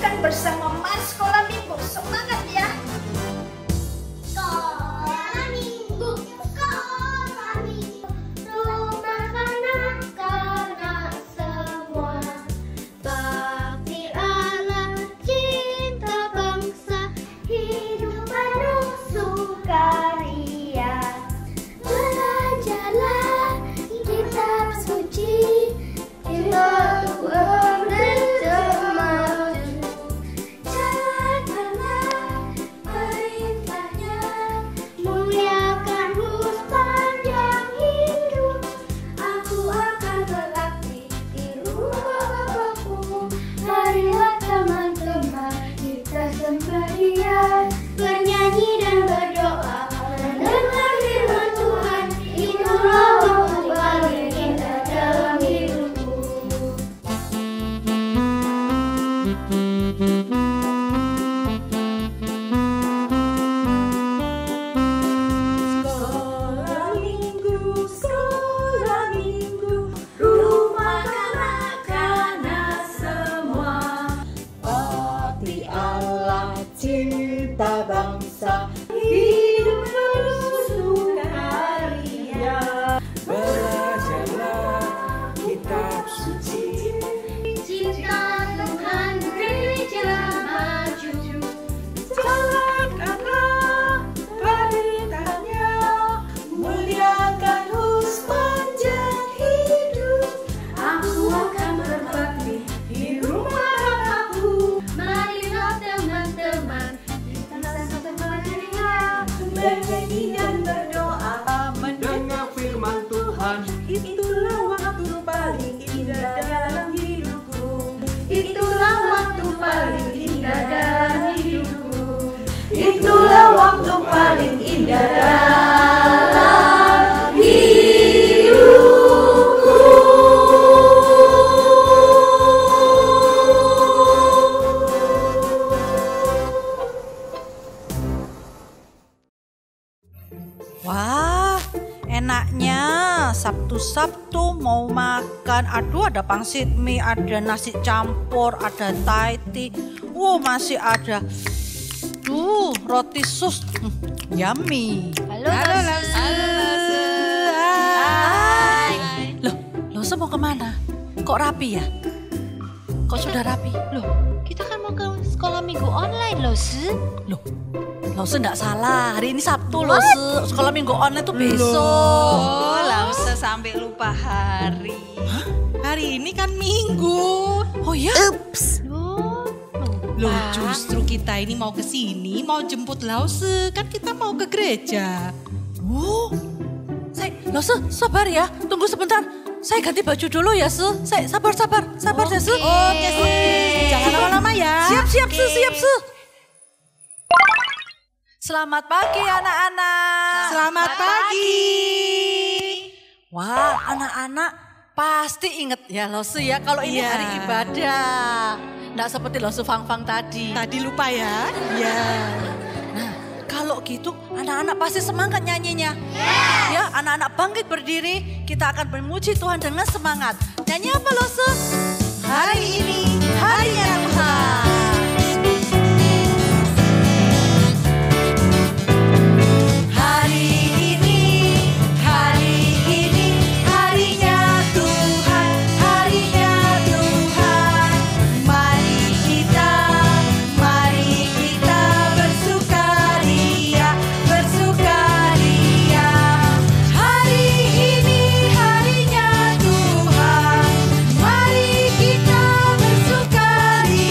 renungkan bersama Mas Sekolah Minggu. Semangat ya! Sekolah Minggu, sekolah Minggu, rumah kanak-kanak semua. Bakti Allah, cinta bangsa, hidup penuh sukaria. Belajarlah kitab suci, kita bermaju. Jalankanlah perintahnya, muliakan sepanjang hidup. Aku akan berbakti di rumah Bapakku. Marilah teman-teman, kita sembah Dia, bernyanyi dan berdoa, mendengar firman Tuhan. Itulah waktu paling indah dalam hidupku. Sekolah Minggu, rumah kanak-kanak semua. Bakti Allah, cinta bangsa, hidup penuh sukaria. Belajarlah kitab suci, Cinta Tuhan gereja maju. jalankanlah perintahnya, muliakan sepanjang hidup. Aku akan berbakti di rumah Bapakku. Marilah teman-teman, kita sembah Dia, Bernyanyi dan berdoa, mendengar firman Tuhan. Itulah waktu paling indah dalam hidupku. Itulah waktu paling indah dalam hidupku. Itulah waktu paling indah dalam hidupku. Wah, enaknya Sabtu-Sabtu mau makan. Aduh, ada pangsit mie, ada nasi campur, ada Thai tea. Masih ada. Duh, roti sus. Yummy. Halo, Lause. Hai. Loh, Lause mau kemana? Kok rapi ya? Kok sudah rapi? Loh, Kita kan mau ke sekolah minggu online, Lause. Loh, Lause enggak salah. Hari ini Sabtu, Lause. Sekolah minggu online tuh besok. Oh, Lause sampai lupa hari. Hari ini kan Minggu. Oh ya? Loh, justru kita ini mau ke sini, mau jemput Lause. Kan kita mau ke gereja. Oh, Lause sabar ya. Tunggu sebentar. Saya ganti baju dulu ya, Su. Saya sabar ya, Su. Oke, jangan lama-lama ya. Siap, Su. Selamat pagi anak-anak. Selamat pagi. Wah, anak-anak pasti inget ya Lause ya kalau ini Iya. hari ibadah. Nggak seperti Lause Fang-Fang tadi. Tadi lupa ya? Iya. Nah, kalau gitu anak-anak pasti semangat nyanyinya. Ya, anak-anak bangkit berdiri, kita akan memuji Tuhan dengan semangat. Nyanyi apa Lause? Hari ini harinya Tuhan. Hari ini harinya Tuhan, harinya Tuhan. Mari kita bersukaria. Hari ini harinya Tuhan, mari kita bersukaria.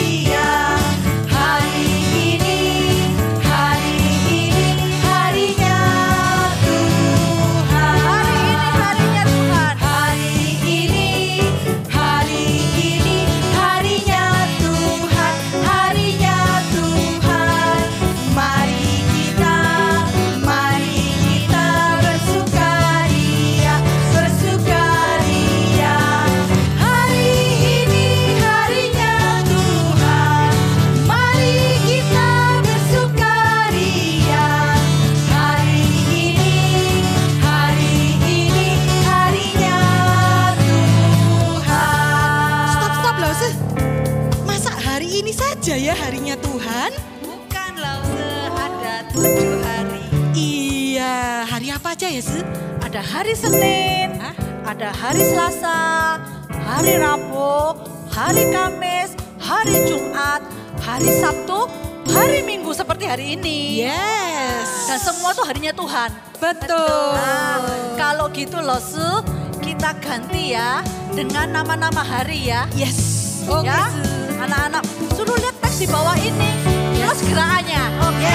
aja ya harinya Tuhan? Bukan Lause, ada 7 hari. Iya, hari apa aja ya, Se? Ada hari Senin, Hah? ada hari Selasa, hari Rabu, hari Kamis, hari Jumat, hari Sabtu, hari Minggu seperti hari ini. Yes. Dan semua tuh harinya Tuhan. Betul. Nah, kalau gitu Lause, kita ganti ya dengan nama-nama hari ya. Yes. Oke, Ya, Se. anak-anak suruh lihat teks di bawah ini. Terus gerakannya. Oke.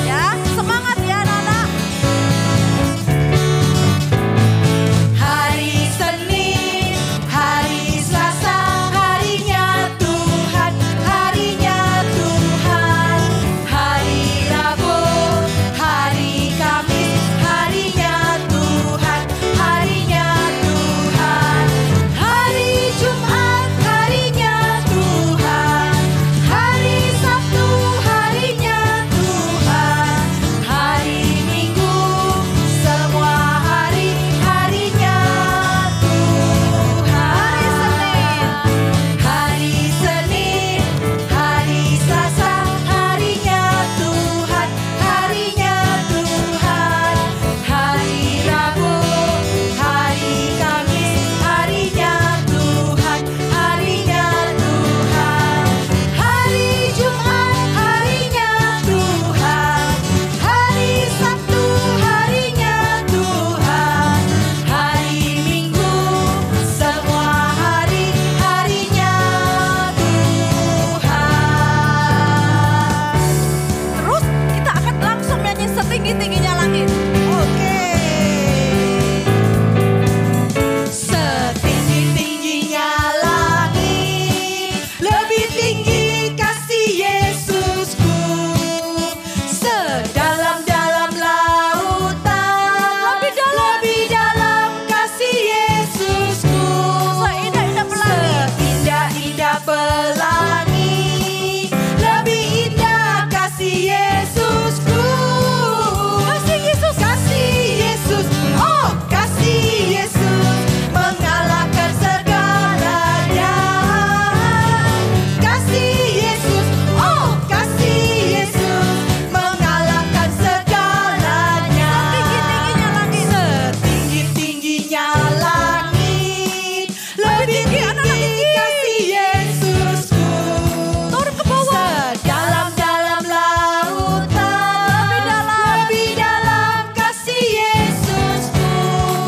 Ya, semangat ya anak-anak. Hari Senin, hari Selasa, harinya Tuhan, harinya Tuhan. Hari Rabu, hari Kamis, harinya Tuhan, harinya Tuhan. Hari Jumat, harinya Tuhan, hari Sabtu, harinya Tuhan, hari Minggu, semua hari harinya Tuhan. Hari Senin, hari Selasa, harinya Tuhan, harinya Tuhan. Hari Rabu, hari Kamis, harinya Tuhan, harinya Tuhan. Hari Jumat, harinya Tuhan, hari Sabtu, harinya Tuhan, hari Minggu, semua hari harinya Tuhan. Terus kita akan langsung nyanyi setinggi-tingginya langit. Oke. Setinggi-tingginya langit, lebih tinggi kasih Yesusku. Sedalam-dalam lautan, lebih dalam kasih Yesusku. Seindah-indah pelangi. Seindah-indah pelangi, lebih indah kasih Yesusku. Kasih Yesus, oh kasih Yesus, mengalahkan segalanya. Kasih Yesus, oh kasih Yesus, mengalahkan segalanya. Setinggi-tingginya langit. Setinggi-tingginya langit, lebih tinggi kasih Yesusku. Turun ke bawah. Sedalam-dalam lautan, lebih dalam kasih Yesusku.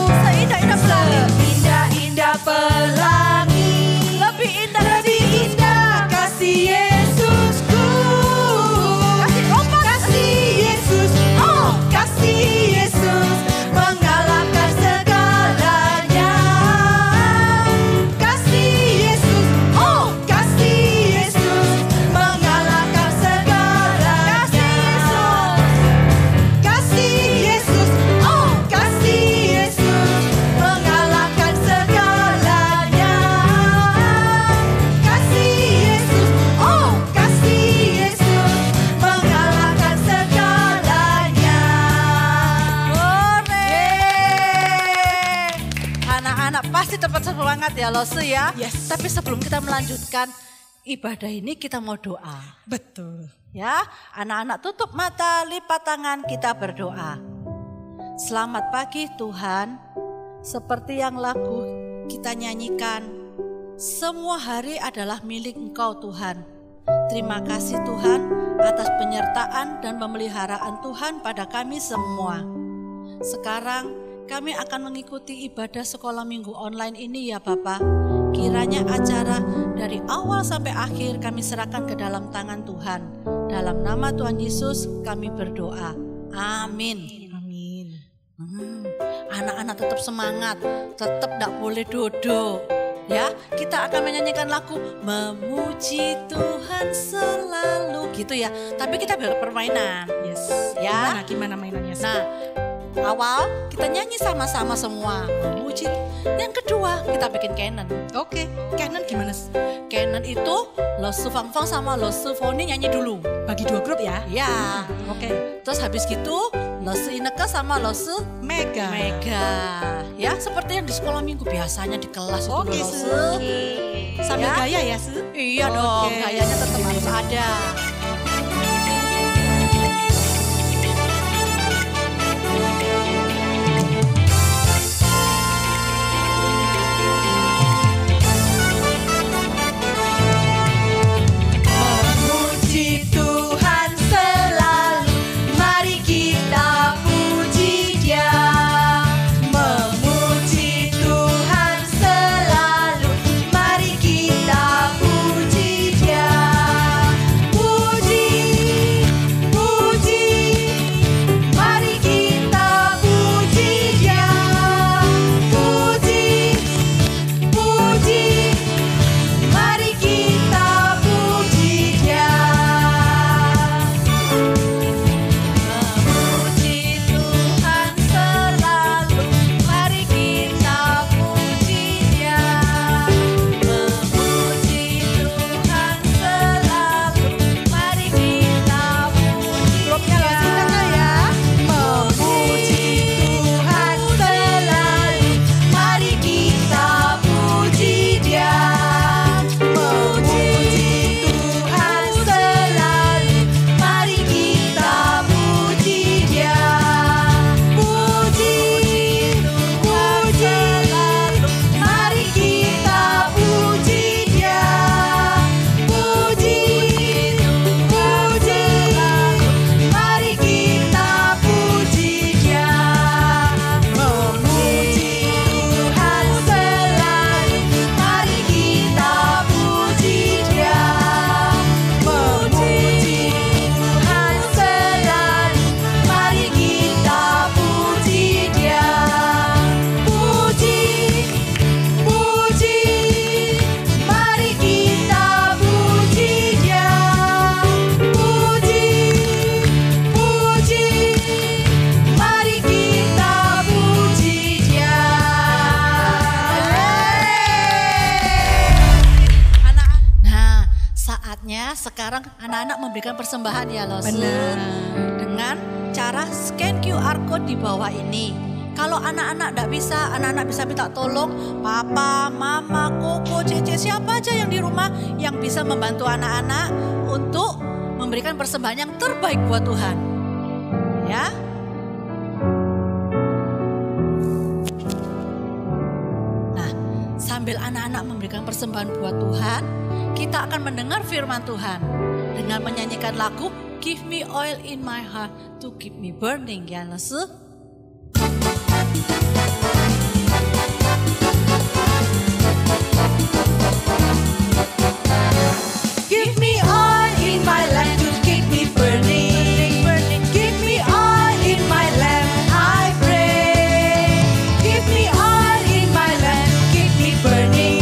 Seindah-indah pelangi. Seindah-indah pelangi, Lebih indah lebih indah kasih Yesusku. Kasih Yesus, oh kasih Yesus, mengalahkan segalanya. Kasih Yesus, oh kasih Yesus, mengalahkan segalanya. Kasih Yesus, oh kasih Yesus, mengalahkan segalanya. Kasih Yesus, oh kasih Yesus, mengalahkan segalanya. Anak-anak pasti cepat semangat ya Lose ya. Yes. Tapi sebelum kita melanjutkan ibadah ini kita mau doa. Betul. Ya, anak-anak tutup mata, lipat tangan, kita berdoa. Selamat pagi Tuhan, seperti yang lagu kita nyanyikan, semua hari adalah milik Engkau Tuhan. Terima kasih Tuhan atas penyertaan dan pemeliharaan Tuhan pada kami semua. Sekarang kami akan mengikuti ibadah sekolah minggu online ini ya Bapak. Kiranya acara dari awal sampai akhir kami serahkan ke dalam tangan Tuhan. Dalam nama Tuhan Yesus kami berdoa. Amin. Amin. Anak-anak tetap semangat, tetap tidak boleh duduk. Ya, kita akan menyanyikan lagu Memuji Tuhan Selalu gitu ya. Tapi kita berpermainan. Yes. Ya. Gimana mainannya? Nah, awal kita nyanyi sama-sama semua memuji. Yang kedua kita bikin canon. Oke. Canon gimana? Canon itu Lo Su Fang Fang sama Lo Su Foni nyanyi dulu. Bagi 2 grup ya? Ya. Oke. Terus habis gitu Losu Ineke sama Losu Mega. Mega. Ya, seperti yang di sekolah minggu biasanya di kelas itu Oke, Losu. Sambil Ya. gaya ya, Su? Iya dong, Oke. gayanya tetap harus ada. Memuji Tuhan selalu, mari kita puji Dia. Memuji Tuhan selalu, mari kita puji Dia. Puji, puji, mari kita puji Dia. Puji, puji, mari kita puji Dia. Memuji Tuhan selalu, mari kita puji Dia. Memuji Tuhan selalu, mari kita puji Dia. Memuji Tuhan selalu, mari kita puji Dia. Memuji Tuhan selalu, mari kita puji Dia. Puji, puji, mari kita puji Dia. Puji, puji, mari kita puji Dia. Memuji Tuhan selalu, mari kita puji Dia. Memuji Tuhan selalu, mari kita puji Dia. Puji, puji, mari kita puji Dia. Puji, puji, mari kita puji Dia. Nah, saatnya sekarang anak-anak memberikan persembahan ya Losu. Benar. Dengan cara scan QR code di bawah ini. Kalau anak-anak tidak bisa, anak-anak bisa minta tolong papa, mama, koko, cece, siapa aja yang di rumah yang bisa membantu anak-anak untuk memberikan persembahan yang terbaik buat Tuhan. Ya. Nah, sambil anak-anak memberikan persembahan buat Tuhan, kita akan mendengar firman Tuhan dengan menyanyikan lagu Give Me Oil in My Heart to Keep Me Burning ya Losu. Give me oil in my lamp to keep me burning. Give me oil in my lamp, I pray. Give me oil in my lamp, keep me burning.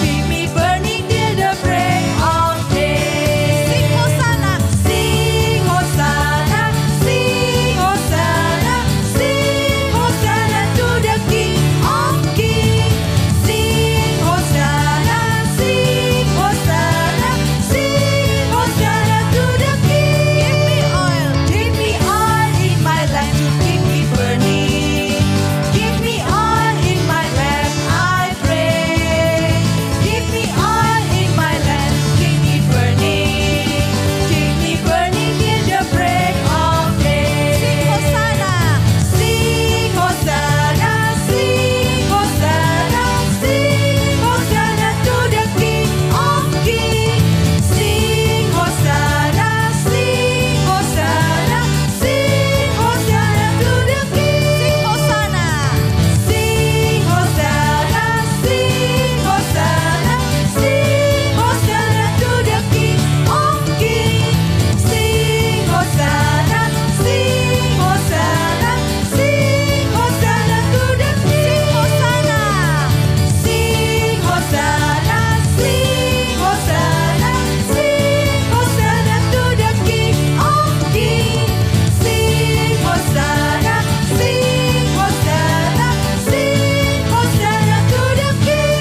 Keep me burning till the break of day. Sing Hosanna, sing Hosanna, sing Hosanna, sing Hosanna to the King of Kings. Sing Hosanna, sing Hosanna, sing Hosanna to the King. Give me oil in my lamp to keep me burning. Give me oil in my lamp, I pray. Give me oil in my lamp, keep me burning. Keep me burning till the break of day. Sing Hosanna, sing Hosanna, sing Hosanna, sing Hosanna to the King of Kings. Sing Hosanna, sing Hosanna, sing Hosanna to the King. Sing Hosanna, sing Hosanna, sing Hosanna, sing Hosanna to the King of Kings. Sing Hosanna, sing Hosanna, sing Hosanna to the King. Sing Hosanna, sing Hosanna, sing Hosanna, sing Hosanna to the King of Kings. Sing Hosanna, sing Hosanna, sing Hosanna to the King.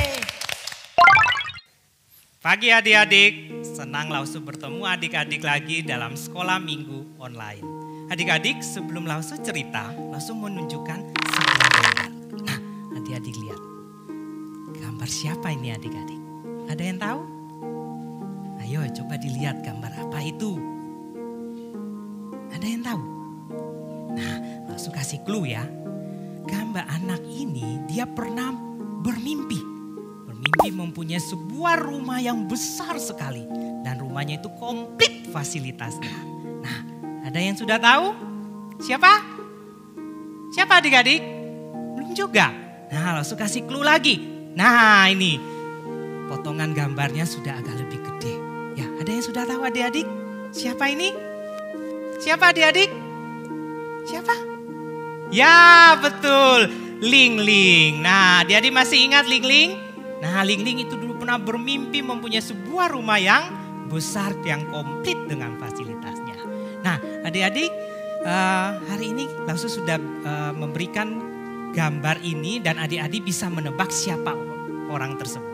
Yeay. Pagi adik-adik, Senang Lausu bertemu adik-adik lagi dalam sekolah minggu online. Adik-adik, sebelum Lausu cerita, Lausu menunjukkan sebuah gambar. Nah, adik-adik lihat. Gambar siapa ini adik-adik? Ada yang tahu? Ayo coba dilihat gambar apa itu. Ada yang tahu? Nah, Lausu kasih clue ya. Gambar anak ini dia pernah bermimpi. Bermimpi mempunyai sebuah rumah yang besar sekali. Dan rumahnya itu komplit fasilitasnya. Nah, ada yang sudah tahu? Siapa? Siapa adik-adik? Belum juga. Nah, langsung kasih clue lagi. Nah, ini potongan gambarnya sudah agak lebih gede. Ya, ada yang sudah tahu adik-adik? Siapa ini? Siapa adik-adik? Siapa? Ya, betul. Ling Ling. Nah, adik-adik masih ingat Ling Ling? Nah, Ling Ling itu dulu pernah bermimpi mempunyai sebuah rumah yang besar yang komplit dengan fasilitasnya. Nah, adik-adik hari ini Lausu sudah memberikan gambar ini dan adik-adik bisa menebak siapa orang tersebut.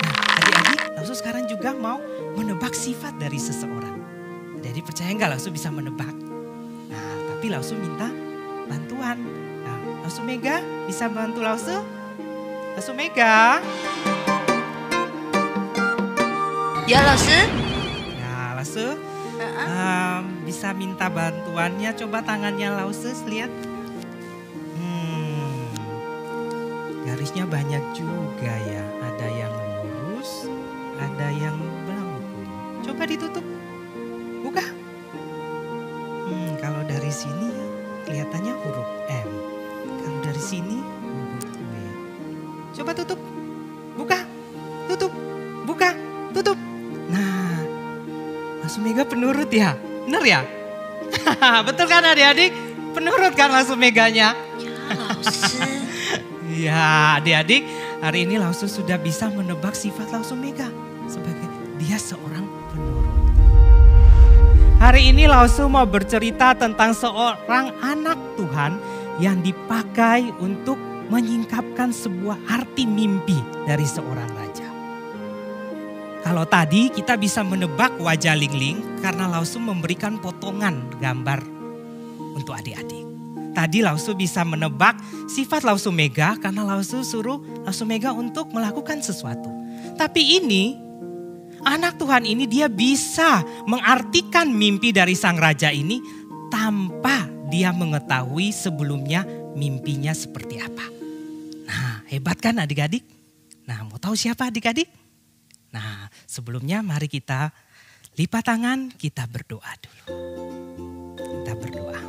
Nah, adik-adik Lausu sekarang juga mau menebak sifat dari seseorang. Adik-adik percaya nggak Lausu bisa menebak? Nah, tapi Lausu minta bantuan. Nah, Lausu Mega bisa bantu Lausu? Lausu Mega. Ya, Lausu. Nah, Lausu bisa minta bantuannya. Coba tangannya Lausu lihat. Garisnya banyak juga ya. Ada yang lurus, ada yang melengkung. Coba ditutup. Buka. Kalau dari sini kelihatannya huruf M. Kalau dari sini huruf W. Coba tutup. Buka. Tutup. Buka. Tutup. Nah, Lausu Mega penurut ya? Bener ya? Betul kan adik-adik? Penurut kan Lausu Meganya? Ya, Lausu. Ya, adik-adik, hari ini Lausu sudah bisa menebak sifat Lausu Mega sebagai dia seorang penurut. Hari ini Lausu mau bercerita tentang seorang anak Tuhan yang dipakai untuk menyingkapkan sebuah arti mimpi dari seorang raja. Kalau tadi kita bisa menebak wajah Ling Ling karena Lausu memberikan potongan gambar untuk adik-adik. Tadi Lausu bisa menebak sifat Lausu Mega karena Lausu suruh Lausu Mega untuk melakukan sesuatu. Tapi ini anak Tuhan ini dia bisa mengartikan mimpi dari sang raja ini tanpa dia mengetahui sebelumnya mimpinya seperti apa. Nah, hebat kan adik-adik? Nah, mau tahu siapa adik-adik? Nah, sebelumnya mari kita lipat tangan, kita berdoa dulu. Kita berdoa.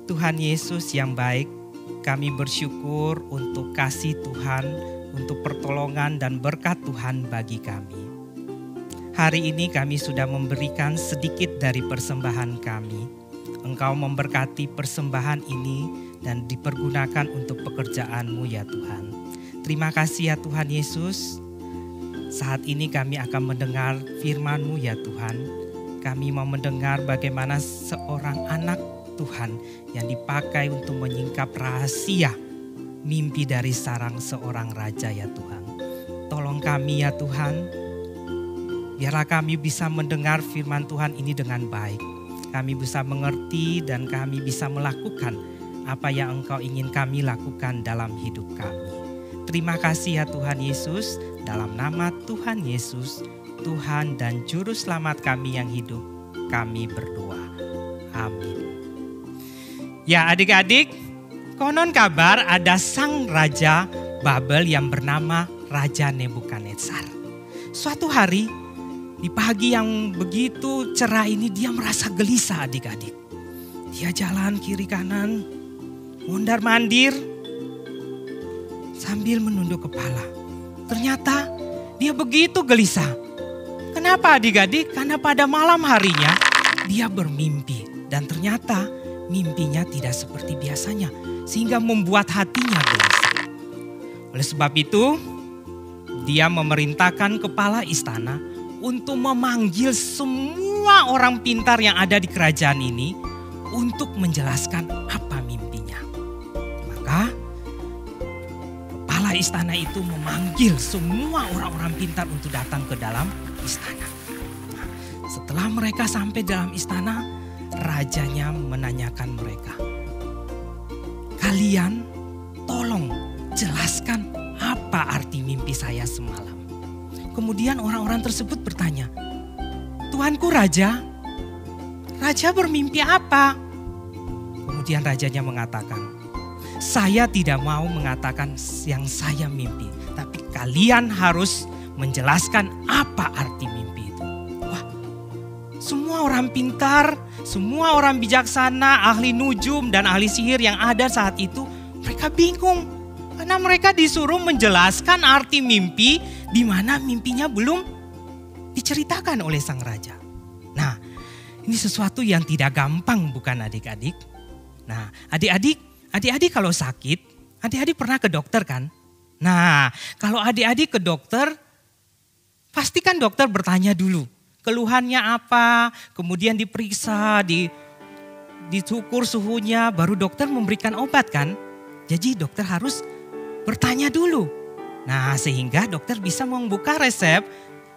Tuhan Yesus yang baik, kami bersyukur untuk kasih Tuhan, untuk pertolongan dan berkat Tuhan bagi kami. Hari ini kami sudah memberikan sedikit dari persembahan kami. Engkau memberkati persembahan ini dan dipergunakan untuk pekerjaan-Mu ya Tuhan. Terima kasih ya Tuhan Yesus. Saat ini kami akan mendengar firman-Mu ya Tuhan. Kami mau mendengar bagaimana seorang anak Tuhan yang dipakai untuk menyingkap rahasia mimpi dari sarang seorang raja ya Tuhan. Tolong kami ya Tuhan. Biarlah kami bisa mendengar firman Tuhan ini dengan baik. Kami bisa mengerti dan kami bisa melakukan apa yang Engkau ingin kami lakukan dalam hidup kami. Terima kasih ya Tuhan Yesus, dalam nama Tuhan Yesus, Tuhan dan Juru Selamat kami yang hidup, kami berdoa. Amin. Ya adik-adik, konon kabar ada sang raja Babel yang bernama Raja Nebukadnezar. Suatu hari, di pagi yang begitu cerah ini dia merasa gelisah adik-adik. Dia jalan kiri kanan, mondar-mandir, sambil menunduk kepala. Ternyata dia begitu gelisah. Kenapa adik-adik? Karena pada malam harinya dia bermimpi. Dan ternyata mimpinya tidak seperti biasanya. Sehingga membuat hatinya gelisah. Oleh sebab itu dia memerintahkan kepala istana untuk memanggil semua orang pintar yang ada di kerajaan ini untuk menjelaskan apa mimpinya. Maka kepala kepala istana itu memanggil semua orang-orang pintar untuk datang ke dalam istana. Nah, setelah mereka sampai dalam istana, rajanya menanyakan mereka, "Kalian tolong jelaskan apa arti mimpi saya semalam." Kemudian orang-orang tersebut bertanya, "Tuanku Raja, Raja bermimpi apa?" Kemudian rajanya mengatakan, "Saya tidak mau mengatakan yang saya mimpi, tapi kalian harus menjelaskan apa arti mimpi itu." Wah, semua orang pintar, semua orang bijaksana, ahli nujum dan ahli sihir yang ada saat itu, mereka bingung. Karena mereka disuruh menjelaskan arti mimpi di mana mimpinya belum diceritakan oleh sang raja. Nah, ini sesuatu yang tidak gampang, bukan adik-adik? Nah, adik-adik kalau sakit, adik-adik pernah ke dokter kan? Nah, kalau adik-adik ke dokter, pastikan dokter bertanya dulu. Keluhannya apa, kemudian diperiksa, diukur suhunya, baru dokter memberikan obat kan? Jadi dokter harus bertanya dulu. Nah, sehingga dokter bisa membuka resep,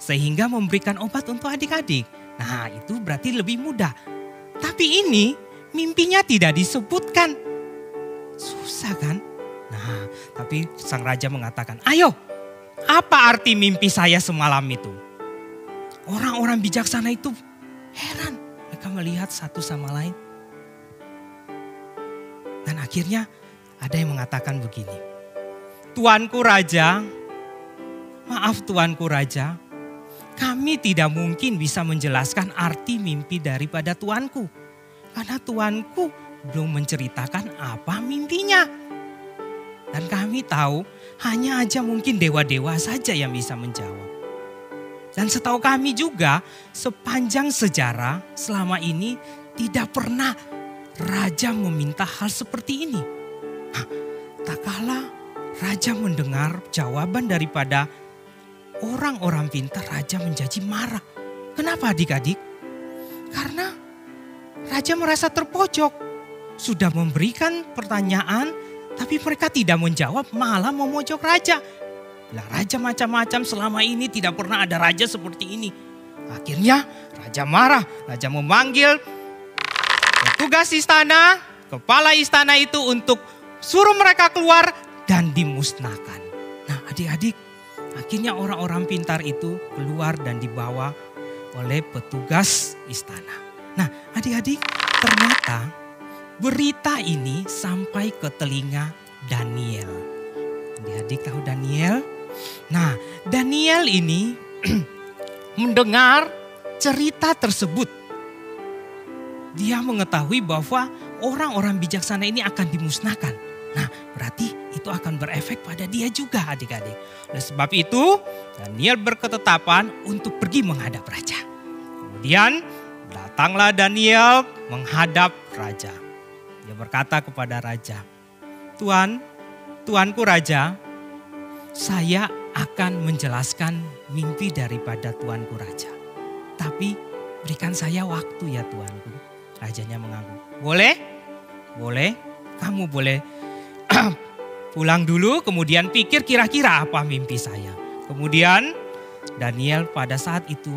sehingga memberikan obat untuk adik-adik. Nah, itu berarti lebih mudah. Tapi ini mimpinya tidak disebutkan. Susah kan? Nah, tapi sang raja mengatakan, "Ayo, apa arti mimpi saya semalam itu?" Orang-orang bijaksana itu heran. Mereka melihat satu sama lain. Dan akhirnya ada yang mengatakan begini, "Tuanku Raja, maaf Tuanku Raja, kami tidak mungkin bisa menjelaskan arti mimpi daripada Tuanku. Karena Tuanku belum menceritakan apa mimpinya. Dan kami tahu hanya aja mungkin dewa-dewa saja yang bisa menjawab. Dan setahu kami juga sepanjang sejarah selama ini tidak pernah raja meminta hal seperti ini." Nah, tak kalah raja mendengar jawaban daripada orang-orang pintar, raja menjadi marah. Kenapa adik-adik? Karena raja merasa terpojok. Sudah memberikan pertanyaan, tapi mereka tidak menjawab, malah memojok raja. Lah, raja macam-macam, selama ini tidak pernah ada raja seperti ini. Akhirnya raja marah, raja memanggil petugas istana, kepala istana itu untuk suruh mereka keluar dan dimusnahkan. Nah, adik-adik, akhirnya orang-orang pintar itu keluar dan dibawa oleh petugas istana. Nah, adik-adik, ternyata berita ini sampai ke telinga Daniel. Adik-adik tahu Daniel? Nah, Daniel ini mendengar cerita tersebut. Dia mengetahui bahwa orang-orang bijaksana ini akan dimusnahkan. Nah, berarti itu akan berefek pada dia juga, adik-adik. Oleh sebab itu, Daniel berketetapan untuk pergi menghadap raja. Kemudian datanglah Daniel menghadap raja. Dia berkata kepada raja, Tuanku Raja, saya akan menjelaskan mimpi daripada Tuanku Raja. Tapi berikan saya waktu ya Tuanku. Rajanya mengangguk. Boleh, kamu boleh pulang dulu, kemudian pikir kira-kira apa mimpi saya. Kemudian Daniel pada saat itu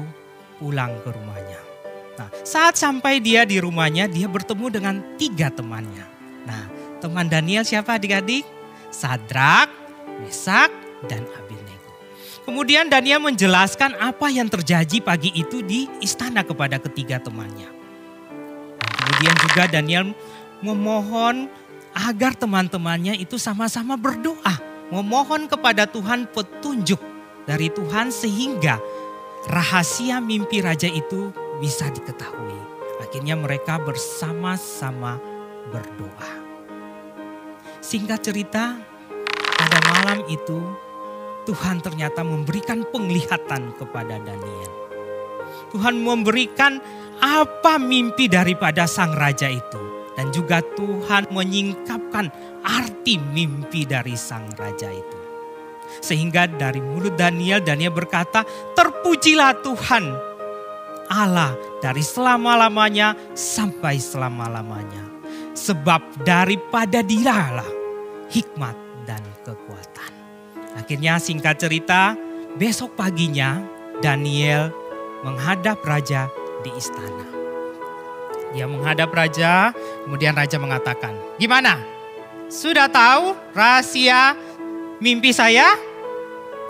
pulang ke rumahnya. Nah, saat sampai dia di rumahnya, dia bertemu dengan 3 temannya. Nah, teman Daniel siapa adik-adik? Sadrak, Mesak, dan Abednego. Kemudian Daniel menjelaskan apa yang terjadi pagi itu di istana kepada ketiga temannya. Dan kemudian juga Daniel memohon agar teman-temannya itu sama-sama berdoa. Memohon kepada Tuhan petunjuk dari Tuhan sehingga rahasia mimpi raja itu bisa diketahui. Akhirnya mereka bersama-sama berdoa. Singkat cerita, pada malam itu Tuhan ternyata memberikan penglihatan kepada Daniel. Tuhan memberikan apa mimpi daripada sang raja itu. Dan juga Tuhan menyingkapkan arti mimpi dari sang raja itu. Sehingga dari mulut Daniel berkata, terpujilah Tuhan Allah dari selama-lamanya sampai selama-lamanya. Sebab daripada Dialah hikmat dan kekuatan. Akhirnya singkat cerita, besok paginya Daniel menghadap raja di istana. Dia menghadap raja, kemudian raja mengatakan, "Gimana? Sudah tahu rahasia mimpi saya?"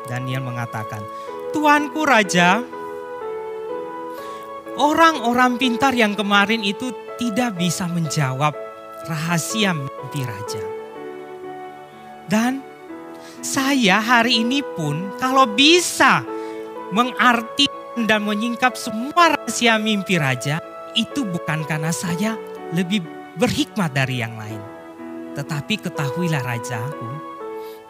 Daniel mengatakan, "Tuanku raja, orang-orang pintar yang kemarin itu tidak bisa menjawab rahasia mimpi raja. Dan saya hari ini pun kalau bisa mengartikan dan menyingkap semua rahasia mimpi raja, itu bukan karena saya lebih berhikmat dari yang lain. Tetapi ketahuilah rajaku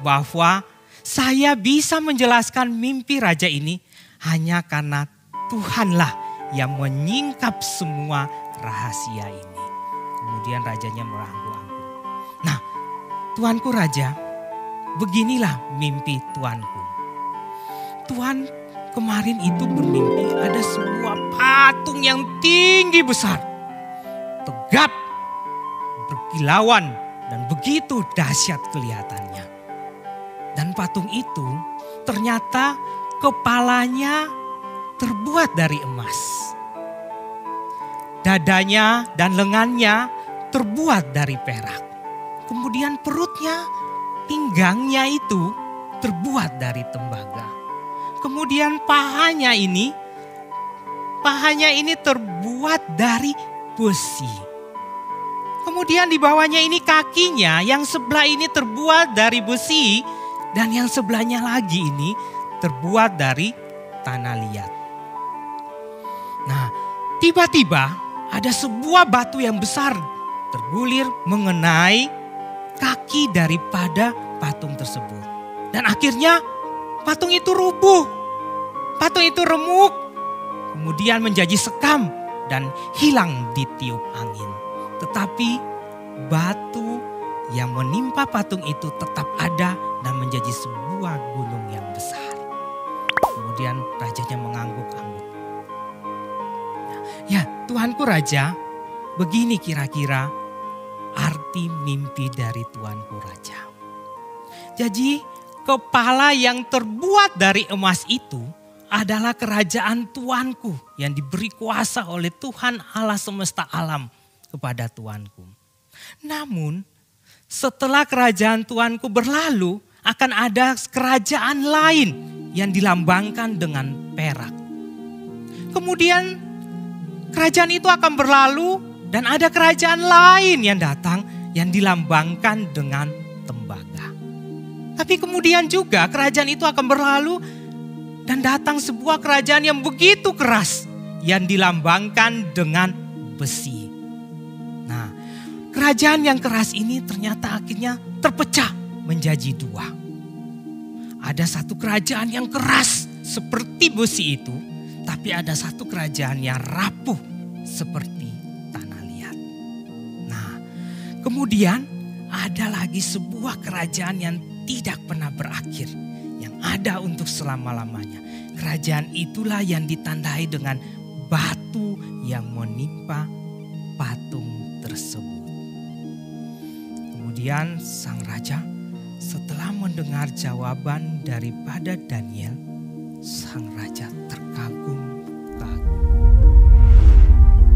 bahwa saya bisa menjelaskan mimpi raja ini hanya karena Tuhanlah yang menyingkap semua rahasia ini." Kemudian rajanya merangguk-angguk. "Nah, tuanku raja, beginilah mimpi tuanku. Tuan kemarin itu bermimpi ada sebuah patung yang tinggi besar, tegap, berkilauan, dan begitu dahsyat kelihatannya. Dan patung itu ternyata kepalanya terbuat dari emas. Dadanya dan lengannya terbuat dari perak. Kemudian perutnya, pinggangnya itu terbuat dari tembaga. Kemudian pahanya ini terbuat dari besi. Kemudian di bawahnya ini kakinya yang sebelah ini terbuat dari besi dan yang sebelahnya lagi ini terbuat dari tanah liat. Nah, tiba-tiba ada sebuah batu yang besar tergulir mengenai kaki daripada patung tersebut. Dan akhirnya patung itu rubuh, patung itu remuk, kemudian menjadi sekam dan hilang ditiup angin. Tetapi batu yang menimpa patung itu tetap ada dan menjadi sebuah gunung yang besar. Kemudian rajanya mengangguk-angguk. "Ya, tuanku raja, begini kira-kira arti mimpi dari tuanku raja. Jadi kepala yang terbuat dari emas itu adalah kerajaan tuanku yang diberi kuasa oleh Tuhan Allah semesta alam kepada tuanku. Namun setelah kerajaan tuanku berlalu, akan ada kerajaan lain yang dilambangkan dengan perak. Kemudian kerajaan itu akan berlalu dan ada kerajaan lain yang datang yang dilambangkan dengan tembaga. Tapi kemudian juga kerajaan itu akan berlalu dan datang sebuah kerajaan yang begitu keras yang dilambangkan dengan besi. Nah, kerajaan yang keras ini ternyata akhirnya terpecah menjadi dua. Ada satu kerajaan yang keras seperti besi itu, tapi ada satu kerajaan yang rapuh seperti tanah liat. Nah, kemudian ada lagi sebuah kerajaan yang tidak pernah berakhir, yang ada untuk selama-lamanya. Kerajaan itulah yang ditandai dengan batu yang menimpa patung tersebut. Kemudian sang raja setelah mendengar jawaban daripada Daniel, sang raja terkagum-kagum.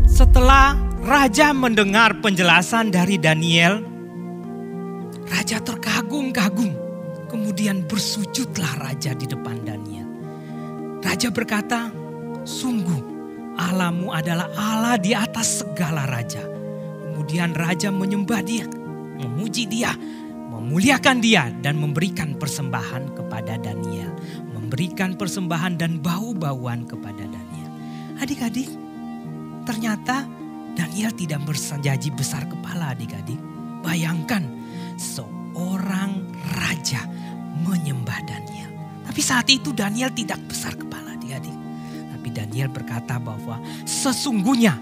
Setelah raja mendengar penjelasan dari Daniel, raja terkagum-kagum. Kemudian bersujudlah raja di depan Daniel. Raja berkata, "Sungguh Allahmu adalah Allah di atas segala raja." Kemudian raja menyembah dia, memuji dia, memuliakan dia dan memberikan persembahan kepada Daniel. Memberikan persembahan dan bau-bauan kepada Daniel. Adik-adik, ternyata Daniel tidak berjanji besar kepala adik-adik. Bayangkan seorang raja menyembah Daniel. Tapi saat itu Daniel tidak besar kepala adik-adik. Tapi Daniel berkata bahwa sesungguhnya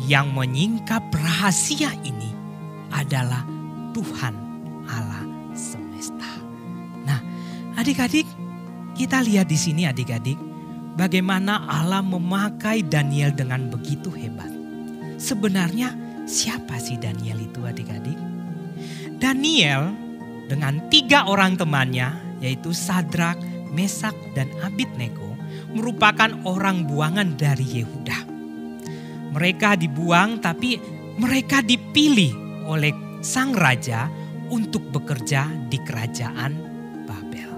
yang menyingkap rahasia ini adalah Tuhan Allah semesta. Nah, adik-adik, kita lihat di sini adik-adik, bagaimana Allah memakai Daniel dengan begitu hebat. Sebenarnya siapa sih Daniel itu adik-adik? Daniel dengan 3 orang temannya yaitu Sadrak, Mesak, dan Abednego, merupakan orang buangan dari Yehuda. Mereka dibuang tapi mereka dipilih oleh sang raja untuk bekerja di kerajaan Babel.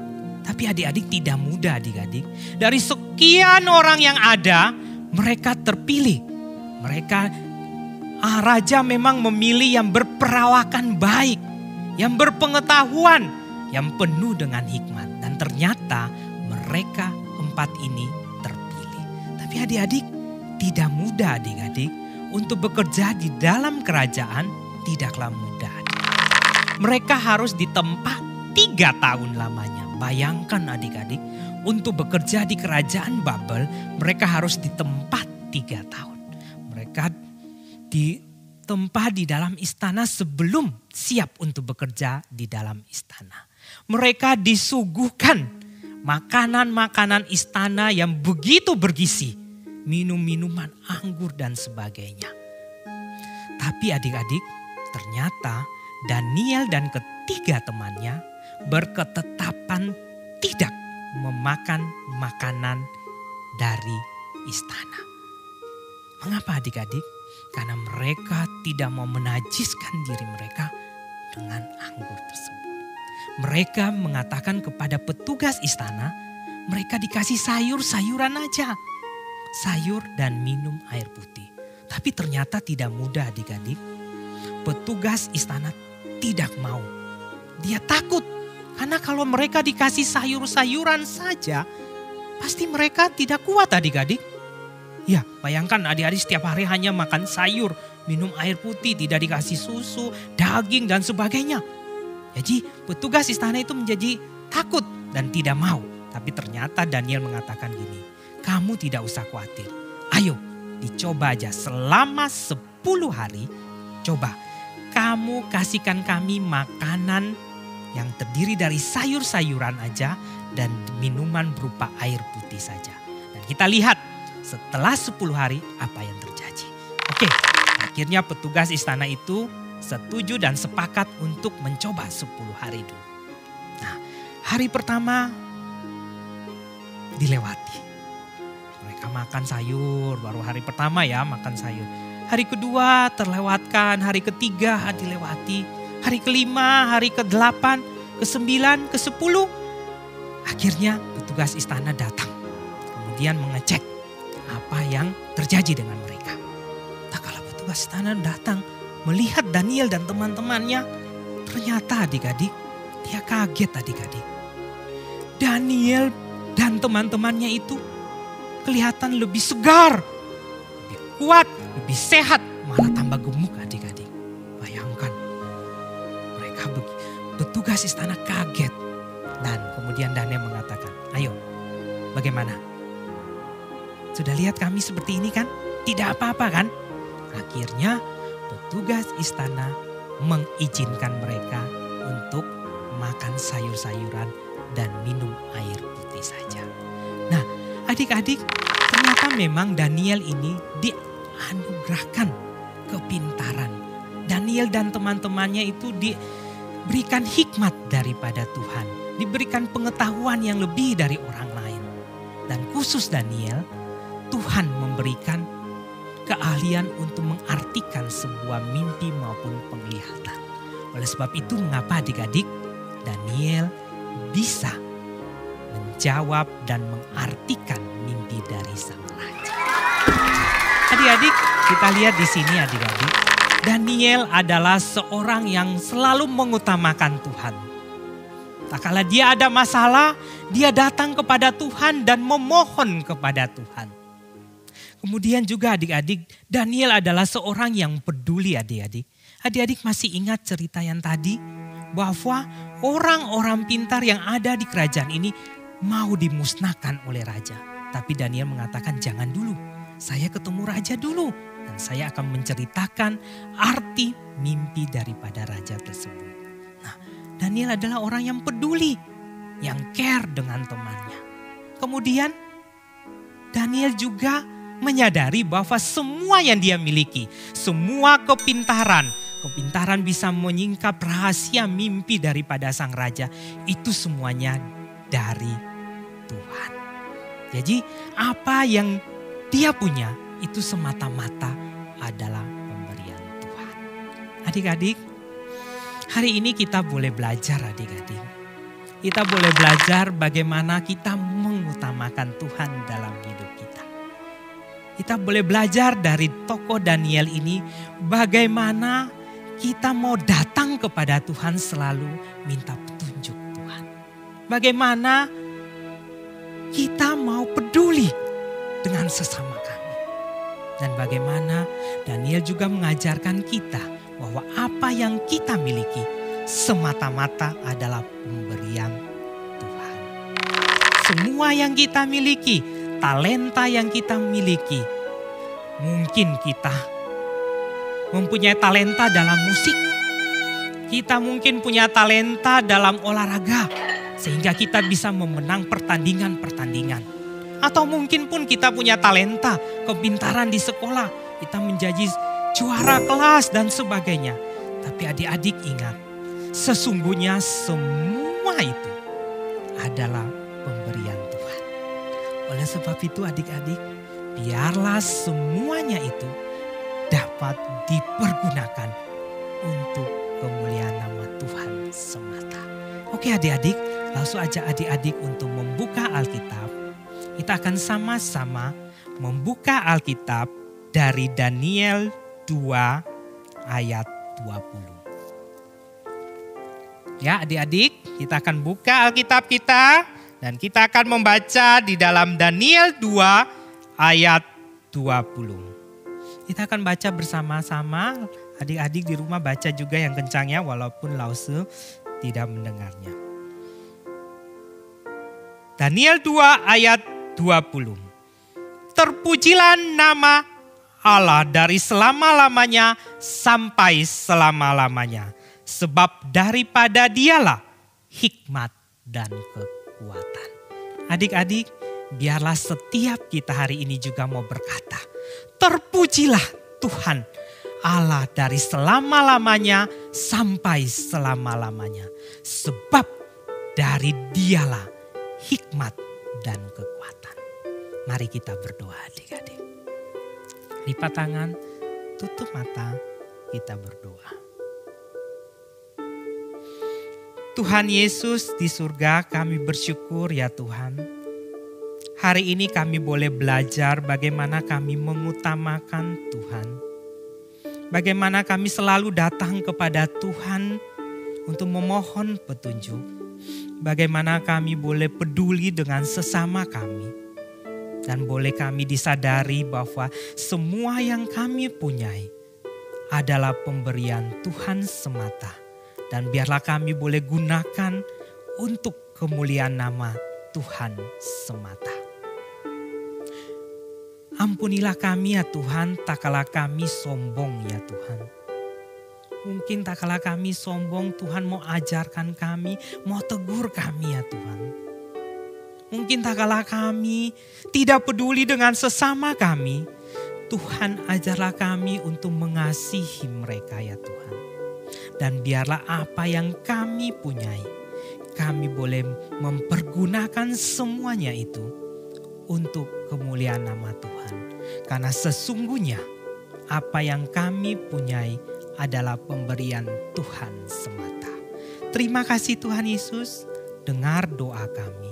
Tapi adik-adik tidak mudah adik-adik. Dari sekian orang yang ada, mereka terpilih. Raja memang memilih yang berperawakan baik, yang berpengetahuan, yang penuh dengan hikmat. Dan ternyata mereka 4 ini terpilih. Tapi adik-adik tidak mudah adik-adik untuk bekerja di dalam kerajaan, tidaklah mudah. Mereka harus ditempa 3 tahun lamanya. Bayangkan adik-adik, untuk bekerja di kerajaan Babel, mereka harus ditempa 3 tahun. Mereka ditempa di dalam istana sebelum siap untuk bekerja di dalam istana. Mereka disuguhkan makanan-makanan istana yang begitu bergizi, minum-minuman anggur dan sebagainya. Tapi adik-adik, ternyata Daniel dan ketiga temannya berketetapan tidak memakan makanan dari istana. Mengapa adik-adik? Karena mereka tidak mau menajiskan diri mereka dengan anggur tersebut. Mereka mengatakan kepada petugas istana, mereka dikasih sayur-sayuran aja. Sayur dan minum air putih. Tapi ternyata tidak mudah adik-adik. Petugas istana tidak mau. Dia takut. Karena kalau mereka dikasih sayur-sayuran saja, pasti mereka tidak kuat adik-adik. Ya, bayangkan adik-adik setiap hari hanya makan sayur, minum air putih, tidak dikasih susu, daging dan sebagainya. Jadi petugas istana itu menjadi takut dan tidak mau. Tapi ternyata Daniel mengatakan gini, kamu tidak usah khawatir. Ayo dicoba aja selama 10 hari. Coba kamu kasihkan kami makanan yang terdiri dari sayur-sayuran aja dan minuman berupa air putih saja. Dan kita lihat setelah 10 hari apa yang terjadi. Oke, akhirnya petugas istana itu setuju dan sepakat untuk mencoba 10 hari dulu. Nah, hari pertama dilewati. Mereka makan sayur, baru hari pertama ya makan sayur. Hari kedua terlewatkan, hari ketiga dilewati. Hari kelima, hari ke-8, ke-9, ke-10. Akhirnya petugas istana datang. Kemudian mengecek apa yang terjadi dengan mereka. Tak kala petugas istana datang melihat Daniel dan teman-temannya. Ternyata adik-adik, dia kaget adik-adik. Daniel dan teman-temannya itu kelihatan lebih segar, lebih kuat, lebih sehat, malah tambah gemuk adik-adik. Bayangkan, mereka petugas istana kaget. Dan kemudian Daniel mengatakan, ayo bagaimana? Sudah lihat kami seperti ini kan? Tidak apa-apa kan? Akhirnya petugas istana mengizinkan mereka untuk makan sayur-sayuran dan minum air putih saja. Nah, adik-adik, ternyata memang Daniel ini dianugerahkan kepintaran. Daniel dan teman-temannya itu diberikan hikmat daripada Tuhan. Diberikan pengetahuan yang lebih dari orang lain. Dan khusus Daniel, Tuhan memberikan keahlian untuk mengartikan sebuah mimpi maupun penglihatan. Oleh sebab itu mengapa adik-adik Daniel bisa menjawab dan mengartikan mimpi dari sang raja. Adik-adik, kita lihat di sini adik-adik. Daniel adalah seorang yang selalu mengutamakan Tuhan. Tak kala dia ada masalah, dia datang kepada Tuhan dan memohon kepada Tuhan. Kemudian juga adik-adik, Daniel adalah seorang yang peduli adik-adik. Adik-adik masih ingat cerita yang tadi? Bahwa orang-orang pintar yang ada di kerajaan ini mau dimusnahkan oleh raja. Tapi Daniel mengatakan jangan dulu, saya ketemu raja dulu. Dan saya akan menceritakan arti mimpi daripada raja tersebut. Nah, Daniel adalah orang yang peduli, yang care dengan temannya. Kemudian Daniel juga menyadari bahwa semua yang dia miliki, semua kepintaran, kepintaran bisa menyingkap rahasia mimpi daripada sang raja. Itu semuanya dari Tuhan. Jadi apa yang dia punya itu semata-mata adalah pemberian Tuhan. Adik-adik, hari ini kita boleh belajar adik-adik. Kita boleh belajar bagaimana kita mengutamakan Tuhan dalam hidup kita. Kita boleh belajar dari tokoh Daniel ini bagaimana kita mau datang kepada Tuhan selalu minta petunjuk Tuhan. Bagaimana kita mau peduli dengan sesama kami. Dan bagaimana Daniel juga mengajarkan kita bahwa apa yang kita miliki semata-mata adalah pemberian Tuhan. Semua yang kita miliki, talenta yang kita miliki. Mungkin kita mempunyai talenta dalam musik. Kita mungkin punya talenta dalam olahraga. Sehingga kita bisa memenang pertandingan-pertandingan. Atau mungkin pun kita punya talenta, kepintaran di sekolah. Kita menjadi juara kelas dan sebagainya. Tapi adik-adik ingat, sesungguhnya semua itu adalah pemberian Tuhan. Oleh sebab itu adik-adik, biarlah semuanya itu dapat dipergunakan untuk kemuliaan nama Tuhan semata. Oke adik-adik, langsung ajak adik-adik untuk membuka Alkitab. Kita akan sama-sama membuka Alkitab dari Daniel 2 ayat 20. Ya adik-adik, kita akan buka Alkitab kita dan kita akan membaca di dalam Daniel 2 ayat 20. Kita akan baca bersama-sama, adik-adik di rumah baca juga yang kencangnya walaupun Lause tidak mendengarnya. Daniel 2 ayat 20. Terpujilah nama Allah dari selama-lamanya sampai selama-lamanya. Sebab daripada Dialah hikmat dan kekuatan. Adik-adik, biarlah setiap kita hari ini juga mau berkata, terpujilah Tuhan Allah dari selama-lamanya sampai selama-lamanya. Sebab dari Dialah hikmat dan kekuatan. Mari kita berdoa adik-adik. Lipat tangan, tutup mata, kita berdoa. Tuhan Yesus di surga, kami bersyukur ya Tuhan. Hari ini kami boleh belajar bagaimana kami mengutamakan Tuhan. Bagaimana kami selalu datang kepada Tuhan untuk memohon petunjuk. Bagaimana kami boleh peduli dengan sesama kami. Dan boleh kami disadari bahwa semua yang kami punyai adalah pemberian Tuhan semata. Dan biarlah kami boleh gunakan untuk kemuliaan nama Tuhan semata. Ampunilah kami ya Tuhan, tak kala kami sombong ya Tuhan. Mungkin tak kala kami sombong, Tuhan mau ajarkan kami, mau tegur kami ya Tuhan. Mungkin tak kala kami tidak peduli dengan sesama kami, Tuhan ajarlah kami untuk mengasihi mereka ya Tuhan. Dan biarlah apa yang kami punyai, kami boleh mempergunakan semuanya itu untuk kemuliaan nama Tuhan. Karena sesungguhnya apa yang kami punyai adalah pemberian Tuhan semata. Terima kasih Tuhan Yesus, dengar doa kami.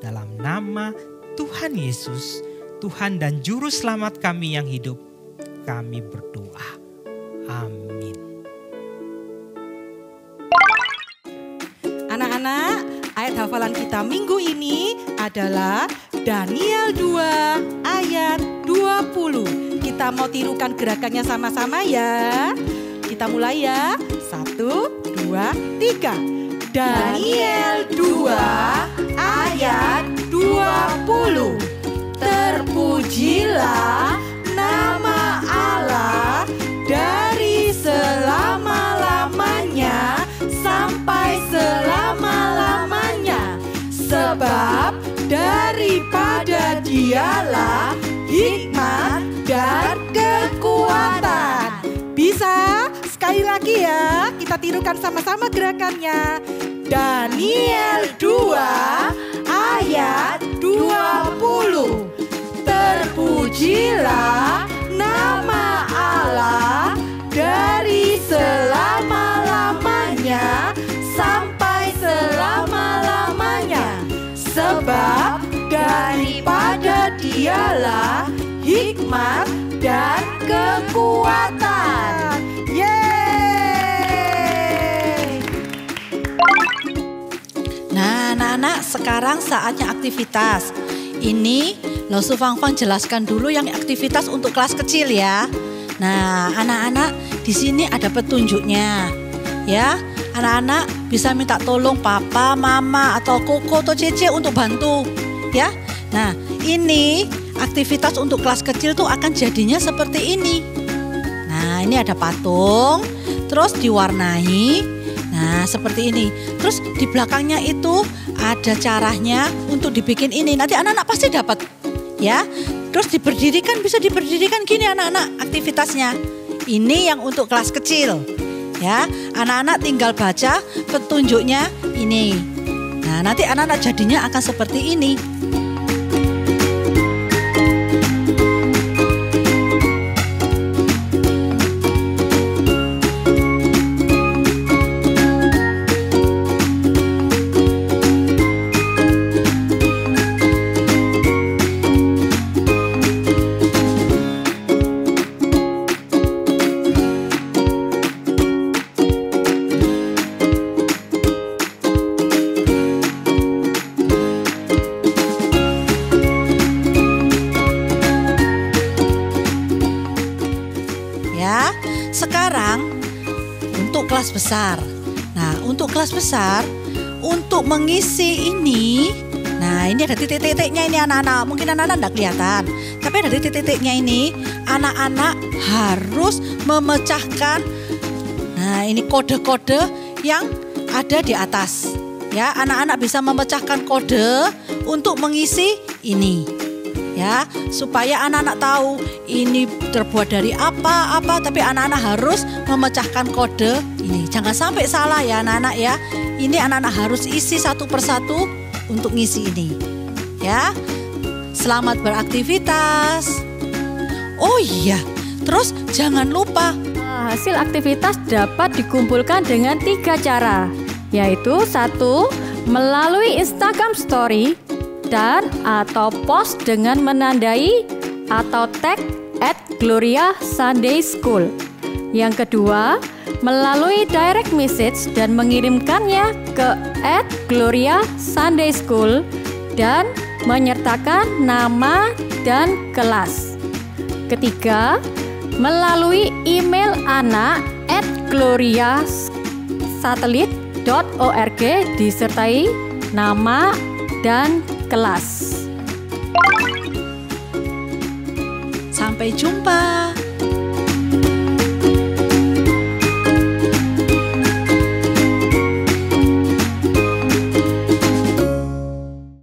Dalam nama Tuhan Yesus, Tuhan dan Juru Selamat kami yang hidup, kami berdoa. Amin. Anak-anak, ayat hafalan kita minggu ini adalah Daniel 2 ayat 20. Kita mau tirukan gerakannya sama-sama ya. Kita mulai ya. 1, 2, 3. Daniel 2 ayat 20. Terpujilah nama Allah dari selama-lamanya sampai selama-lamanya. Sebab daripada Dialah hikmat dan kekuatan. Bisa? Sekali Sekali lagi ya, kita tirukan sama-sama gerakannya. Daniel 2 ayat 20. Terpujilah nama Allah dari selama-lamanya sampai selama-lamanya. Sebab daripada Dialah hikmat dan kekuatan. Yeay! Nah, anak-anak, sekarang saatnya aktivitas. Ini Losu Fangfang jelaskan dulu yang aktivitas untuk kelas kecil ya. Nah, anak-anak, di sini ada petunjuknya. Ya, anak-anak bisa minta tolong papa, mama, atau koko atau cece untuk bantu. Ya. Nah, ini aktivitas untuk kelas kecil tuh akan jadinya seperti ini. Nah, ini ada patung, terus diwarnai. Nah, seperti ini. Terus di belakangnya itu ada caranya untuk dibikin ini. Nanti anak-anak pasti dapat. Ya. Terus diberdirikan, bisa diberdirikan gini anak-anak aktivitasnya. Ini yang untuk kelas kecil. Ya, anak-anak tinggal baca petunjuknya ini. Nah, nanti anak-anak jadinya akan seperti ini. Sekarang untuk kelas besar. Nah, untuk kelas besar, untuk mengisi ini, nah ini ada titik-titiknya ini anak-anak. Mungkin anak-anak tidak kelihatan, tapi ada titik-titiknya ini. Anak-anak harus memecahkan, nah ini kode-kode yang ada di atas. Ya, anak-anak bisa memecahkan kode untuk mengisi ini. Ya, supaya anak-anak tahu ini terbuat dari apa, tapi anak-anak harus memecahkan kode ini. Jangan sampai salah ya anak-anak ya. Ini anak-anak harus isi satu persatu untuk ngisi ini. Ya, selamat beraktivitas. Oh iya, terus jangan lupa. Hasil aktivitas dapat dikumpulkan dengan 3 cara, yaitu 1. Melalui Instagram Story dan atau post dengan menandai atau tag @Gloria Sunday School. Yang kedua, melalui direct message dan mengirimkannya ke @Gloria Sunday School dan menyertakan nama dan kelas. Ketiga, melalui email anak @gloriasatelit.org disertai nama dan kelas. Sampai jumpa.